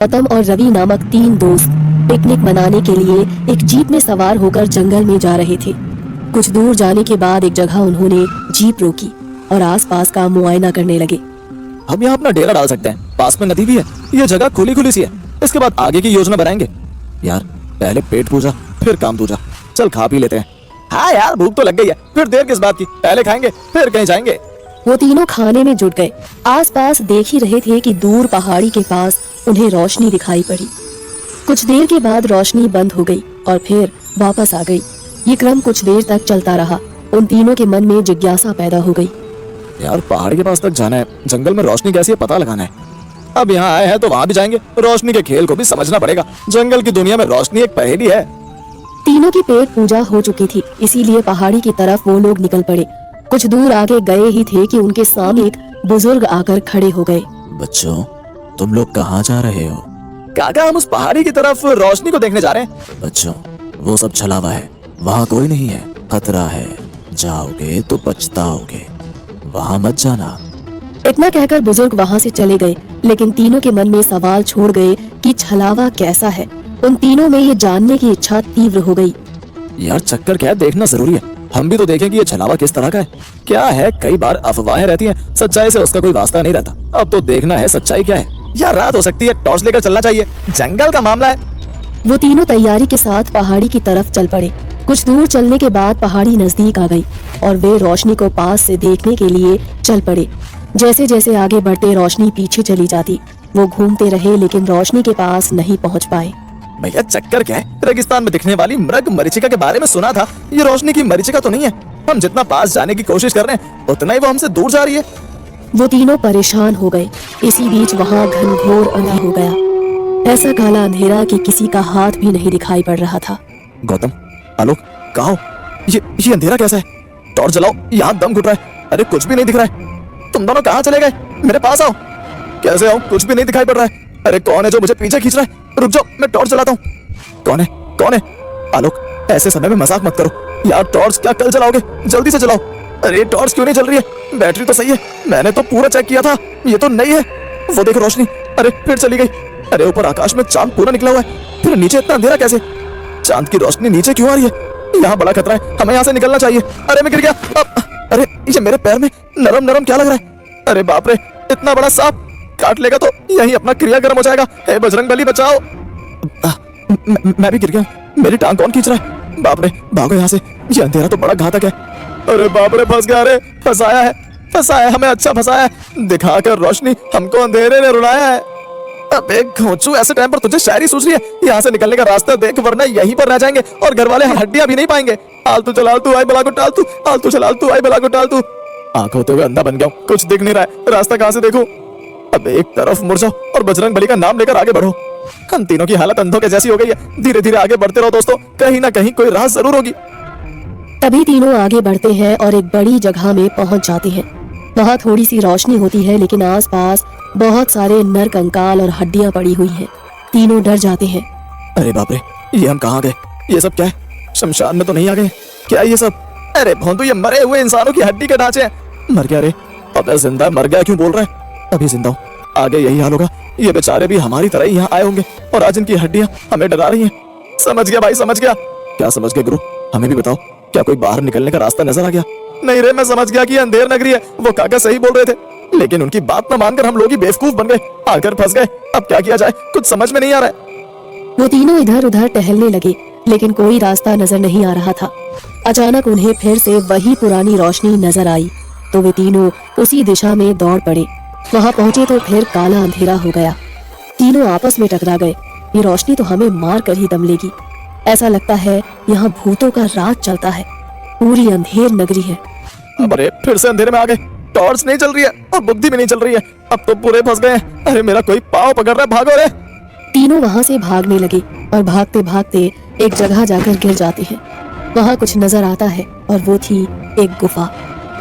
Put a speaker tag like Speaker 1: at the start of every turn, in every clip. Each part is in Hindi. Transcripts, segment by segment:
Speaker 1: गौतम और रवि नामक 3 दोस्त पिकनिक मनाने के लिए एक जीप में सवार होकर जंगल में जा रहे थे। कुछ दूर जाने के बाद एक जगह उन्होंने जीप रोकी और आसपास का मुआयना करने लगे।
Speaker 2: हम यहाँ अपना डेरा डाल सकते हैं, पास में नदी भी है, ये जगह खुली खुली सी है। इसके बाद आगे की योजना बनाएंगे। यार पहले पेट पूजा फिर काम दूजा, चल खा पी लेते हैं। हाँ यार भूख तो लग गई है, फिर देर किस बात की, पहले खाएंगे फिर कहीं जाएंगे।
Speaker 1: वो तीनों खाने में जुट गए। आसपास देख ही रहे थे कि दूर पहाड़ी के पास उन्हें रोशनी दिखाई पड़ी। कुछ देर के बाद रोशनी बंद हो गई और फिर वापस आ गई। ये क्रम कुछ देर तक चलता रहा। उन तीनों के मन में जिज्ञासा पैदा हो गई।
Speaker 2: यार पहाड़ी के पास तक जाना है, जंगल में रोशनी कैसी है पता लगाना है। अब यहाँ आए हैं तो वहाँ भी जाएंगे, रोशनी के खेल को भी समझना पड़ेगा। जंगल की दुनिया में रोशनी एक पहेली है।
Speaker 1: तीनों की पेट पूजा हो चुकी थी, इसीलिए पहाड़ी की तरफ वो लोग निकल पड़े। कुछ दूर आगे गए ही थे कि उनके सामने एक बुजुर्ग आकर खड़े हो गए।
Speaker 2: बच्चों तुम लोग कहाँ जा रहे हो? काका हम उस पहाड़ी की तरफ रोशनी को देखने जा रहे हैं। बच्चों वो सब छलावा है, वहाँ कोई नहीं है, खतरा है, जाओगे तो पछताओगे, वहाँ मत जाना।
Speaker 1: इतना कहकर बुजुर्ग वहाँ से चले गए, लेकिन तीनों के मन में सवाल छोड़ गए कि छलावा कैसा है। उन तीनों में ये जानने की इच्छा तीव्र हो गई।
Speaker 2: यार चक्कर क्या है देखना जरूरी है, हम भी तो देखें कि ये छलावा किस तरह का है। क्या है कई बार अफवाहें रहती हैं, सच्चाई से उसका कोई वास्ता नहीं रहता। अब तो देखना है सच्चाई क्या है। यार रात हो सकती है, टॉर्च लेकर चलना चाहिए, जंगल का मामला है।
Speaker 1: वो तीनों तैयारी के साथ पहाड़ी की तरफ चल पड़े। कुछ दूर चलने के बाद पहाड़ी नजदीक आ गई और वे रोशनी को पास से देखने के लिए चल पड़े। जैसे जैसे आगे बढ़ते रोशनी पीछे चली जाती। वो घूमते रहे लेकिन रोशनी के पास नहीं पहुंच पाए।
Speaker 2: भैया चक्कर क्या है, रेगिस्तान में दिखने वाली मृग मरीचिका के बारे में सुना था। ये रोशनी की मरीचिका तो नहीं है। हम जितना पास जाने की कोशिश कर रहे हैं उतना ही वो हमसे दूर जा रही है।
Speaker 1: वो तीनों परेशान हो गए। इसी बीच वहाँ घनघोर अंधेरा हो गया। ऐसा काला अंधेरा कि किसी का हाथ भी नहीं दिखाई पड़ रहा था।
Speaker 2: गौतम आलोक कहाँ हो? ये अंधेरा कैसा है? टॉर्च जलाओ, यहाँ दम घुट रहा है। अरे कुछ भी नहीं दिख रहा है। तुम दोनों कहाँ चले गए? मेरे पास आओ। कैसे आओ? कुछ भी नहीं दिखाई पड़ रहा है। अरे कौन है जो मुझे पीछे खींच रहा है? रुक जाओ मैं टॉर्च जलाता हूँ। कौन है? कौन है? आलोक ऐसे समय में मजाक मत करो यार, टॉर्च क्या कल जलाओगे? जल्दी से जलाओ। अरे टॉर्च क्यों नहीं चल रही है? बैटरी तो सही है, मैंने तो पूरा चेक किया था, ये तो नहीं है। वो देखो रोशनी, अरे फिर चली गई। अरे ऊपर आकाश में चांद पूरा निकला हुआ है, फिर नीचे इतना अंधेरा कैसे? चांद की रोशनी नीचे क्यों आ रही है? यहाँ बड़ा खतरा है, हमें यहाँ से निकलना चाहिए। अरे मैं गिर गया। अरे ये मेरे पैर में नरम नरम क्या लग रहा है? अरे बाप रे, इतना बड़ा सांप काट लेगा तो यही अपना क्रिया गर्म हो जाएगा। हे बजरंगबली बचाओ। मैं भी गिर गया, मेरी टांग कौन खींच रहा है? बाप रे भागो यहाँ से, ये अंधेरा तो बड़ा घातक है। अरे बाप रे फंस गया। अरे फंसाया है हमें, अच्छा फंसाया है। दिखाकर रोशनी हमको अंधेरे ने रुलाया है। अबे घोंचू ऐसे टाइम पर तुझे शायरी सूझ रही है? यहाँ से निकलने का रास्ता देख वरना यहीं पर रह जाएंगे और घर वाले हड्डियां भी नहीं पाएंगे। आलतू चलाल तू आई बला को टाल तू, आलतू चलाल तू आई बला को टाल तू। आंख होते हुए अंधा बन गया हूँ, कुछ दिख नहीं रहा है, रास्ता कहाँ से देखूं? अब एक तरफ मुड़ जाओ और बजरंगबली का नाम लेकर आगे बढ़ो। हम तीनों की हालत अंधों के जैसी हो गई है। धीरे धीरे आगे बढ़ते रहो दोस्तों, कहीं ना कहीं कोई राह जरूर होगी।
Speaker 1: तभी तीनों आगे बढ़ते हैं और एक बड़ी जगह में पहुंच जाते हैं। वहाँ थोड़ी सी रोशनी होती है लेकिन आसपास बहुत सारे नर कंकाल और हड्डियां पड़ी हुई हैं। तीनों डर जाते हैं।
Speaker 2: अरे बाप रे, ये हम कहाँ गए? ये सब क्या है? शमशान में तो नहीं आ गए क्या ये सब? अरे भोंदू ये मरे हुए इंसानों की हड्डी के ढांचे हैं। मर गया रे? अब जिंदा मर गया क्यों बोल रहा है? अभी जिंदा हूँ, आगे यही हाल होगा। ये बेचारे भी हमारी तरह ही यहाँ आए होंगे और आज इनकी हड्डियां हमें डरा रही हैं। समझ गया भाई, समझ गया। क्या समझ गए गुरु? हमें भी बताओ, क्या कोई बाहर निकलने का रास्ता नजर आ गया? नहीं रे, मैं समझ गया कि अंधेर नगरी है। वो काका सही बोल रहे थे, लेकिन उनकी बात न मानकर हम लोग ही बेवकूफ बन गए, आकर फंस गए। अब क्या किया जाए, कुछ समझ में नहीं आ रहा है।
Speaker 1: वो तीनों इधर उधर टहलने लगे लेकिन कोई रास्ता नजर नहीं आ रहा था। अचानक उन्हें फिर से वही पुरानी रोशनी नजर आई तो वे तीनों उसी दिशा में दौड़ पड़े। वहाँ पहुँचे तो फिर काला अंधेरा हो गया। तीनों आपस में टकरा गए। ये रोशनी तो हमें मार कर ही दम लेगी। ऐसा लगता है यहाँ भूतों का राज चलता है। पूरी अंधेर नगरी है।
Speaker 2: अरे फिर से अंधेरे में आ गए, टॉर्च नहीं चल रही है और बुद्धि भी नहीं चल रही है। अब तो पूरे फंस गए। अरे मेरा कोई पाँव पकड़ रहा है, भागो रे।
Speaker 1: तीनों वहाँ से भागने लगे और भागते भागते एक जगह जाकर गिर जाते हैं। वहाँ कुछ नजर आता है और वो थी एक गुफा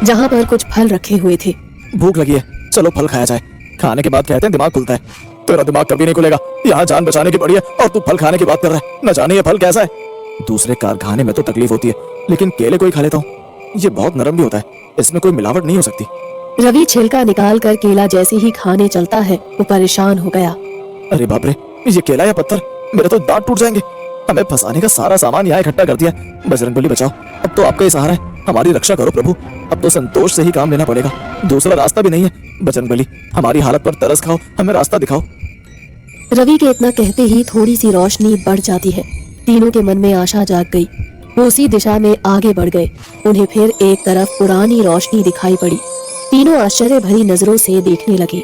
Speaker 1: जहाँ पर कुछ फल रखे हुए थे।
Speaker 2: भूख लगी है, चलो फल खाया जाए। खाने के बाद कहते हैं दिमाग खुलता है। तेरा दिमाग कभी नहीं खुलेगा, यहाँ जान बचाने की पड़ी है और तू फल खाने की बात कर रहा है। न जाने ये फल कैसा है। दूसरे कारखाने में तो तकलीफ होती है, लेकिन केले को ही खा लेता हूँ। ये बहुत नरम भी होता है, इसमें कोई मिलावट नहीं हो सकती।
Speaker 1: रवि छिलका निकाल कर केला जैसे ही खाने चलता है वो परेशान हो गया।
Speaker 2: अरे बाप रे, ये केला या पत्थर, मेरे तो दांत टूट जाएंगे। हमें फंसाने का सारा सामान यहाँ इकट्ठा कर दिया। बजरंगबली बचाओ, अब तो आपका ही सहारा है, हमारी रक्षा करो प्रभु। अब तो संतोष से ही काम लेना पड़ेगा, दूसरा रास्ता भी नहीं है। बजरंगबली, हमारी हालत पर तरस खाओ, हमें रास्ता दिखाओ।
Speaker 1: रवि के इतना कहते ही थोड़ी सी रोशनी बढ़ जाती है। तीनों के मन में आशा जाग गई। वो उसी दिशा में आगे बढ़ गए। उन्हें फिर एक तरफ पुरानी रोशनी दिखाई पड़ी। तीनों आश्चर्य भरी नजरों से देखने लगे।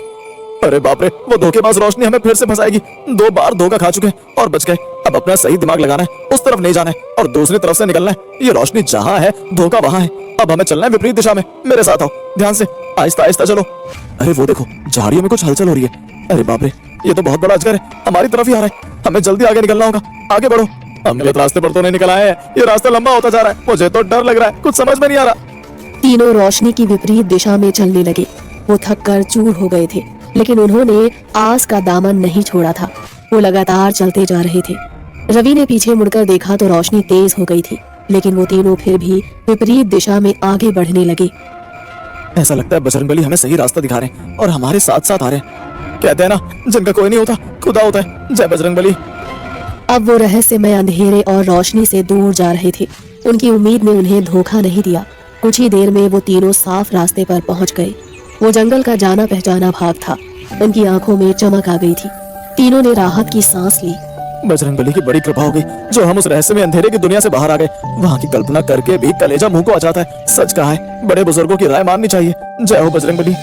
Speaker 2: अरे बाप रे, वो धोखेबाज रोशनी हमें फिर से फंसाएगी। 2 बार धोखा खा चुके हैं और बच गए। अब अपना सही दिमाग लगाना है, उस तरफ नहीं जाना है और दूसरी तरफ से निकलना है। ये रोशनी जहाँ है, धोखा वहाँ है। अब हमें चलना है विपरीत दिशा में। मेरे साथ आओ, ध्यान से, आहिस्ता आहिस्ता चलो। अरे वो देखो, झाड़ियों में कुछ हलचल हो रही है। अरे बाप रे, ये तो बहुत बड़ा अजगर है, हमारी तरफ ही आ रहा है। हमें जल्दी आगे निकलना होगा, आगे बढ़ो। हम गलत रास्ते पर तो नहीं निकल आए हैं, ये रास्ता लंबा होता जा रहा है। मुझे तो डर लग रहा है, कुछ समझ में नहीं आ रहा।
Speaker 1: तीनों रोशनी की विपरीत दिशा में चलने लगे। वो थक कर चूर हो गए थे, लेकिन उन्होंने आस का दामन नहीं छोड़ा था। वो लगातार चलते जा रहे थे। रवि ने पीछे मुड़कर देखा तो रोशनी तेज हो गई थी, लेकिन वो तीनों फिर भी विपरीत दिशा में आगे बढ़ने लगे।
Speaker 2: ऐसा लगता है बजरंगबली हमें सही रास्ता दिखा रहे हैं और हमारे साथ साथ आ रहे हैं। कहते हैं ना, जिनका कोई नहीं होता खुदा होता है। जय बजरंगबली।
Speaker 1: अब वो रहस्यमय अंधेरे और रोशनी से दूर जा रहे थे। उनकी उम्मीद ने उन्हें धोखा नहीं दिया। कुछ ही देर में वो तीनों साफ रास्ते पर पहुंच गए। वो जंगल का जाना पहचाना भाग था। उनकी आंखों में चमक आ गई थी। तीनों ने राहत की सांस ली।
Speaker 2: बजरंगबली की बड़ी कृपा हो गई, जो हम उस रहस्य में अंधेरे की दुनिया से बाहर आ गए। वहाँ की कल्पना करके भी कलेजा मुंह को आ जाता है। सच कहा है, बड़े बुजुर्गों की राय माननी चाहिए। जय हो बजरंगबली।